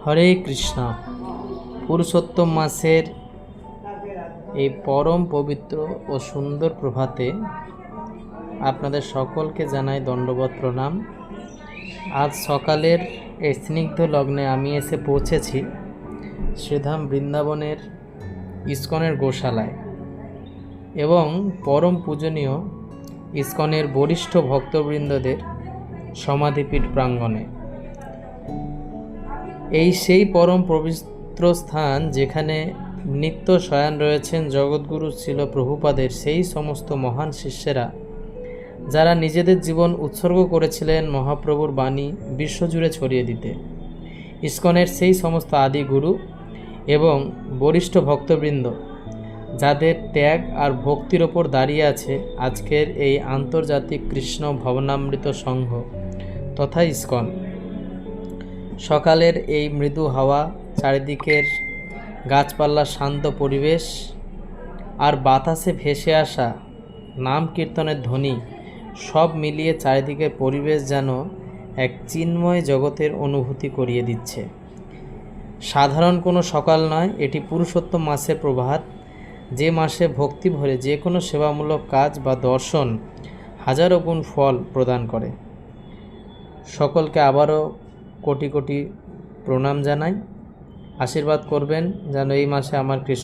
হরে কৃষ্ণ। পুরুষোত্তম মাসের এই পরম পবিত্র ও সুন্দর প্রভাতে আপনাদের সকলকে জানাই দণ্ডবত প্রণাম। আজ সকালের এই স্নিগ্ধ লগ্নে আমি এসে পৌঁছেছি শ্রীধাম বৃন্দাবনের ইস্কনের গোশালায় এবং পরম পূজনীয় ইস্কনের বরিষ্ঠ ভক্তবৃন্দদের সমাধিপীঠ প্রাঙ্গণে। এই সেই পরম পবিত্র স্থান যেখানে নিত্য শয়ান রয়েছেন জগৎগুরু ছিল প্রভুপাদের সেই সমস্ত মহান শিষ্যেরা, যারা নিজেদের জীবন উৎসর্গ করেছিলেন মহাপ্রভুর বাণী বিশ্বজুড়ে ছড়িয়ে দিতে। ইস্কনের সেই সমস্ত আদি গুরু এবং বরিষ্ঠ ভক্তবৃন্দ, যাদের ত্যাগ আর ভক্তির ওপর দাঁড়িয়ে আছে আজকের এই আন্তর্জাতিক কৃষ্ণ ভবনামৃত সংঘ তথা ইস্কন। সকালের এই মৃদু হাওয়া, চারিদিকের গাছপালার শান্ত পরিবেশ আর বাতাসে ভেসে আসা নাম কীর্তনের ধ্বনি সব মিলিয়ে চারিদিকের পরিবেশ যেন এক চিন্ময় জগতের অনুভূতি করিয়ে দিচ্ছে। সাধারণ কোনো সকাল নয়, এটি পুরুষোত্তম মাসের প্রভাত, যে মাসে ভক্তি ভরে যে কোনো সেবামূলক কাজ বা দর্শন হাজারো গুণ ফল প্রদান করে। সকলকে আবারও কোটি কোটি প্রণাম জানাই। আশীর্বাদ করবেন যেন এই মাসে আমার কৃষ্ণ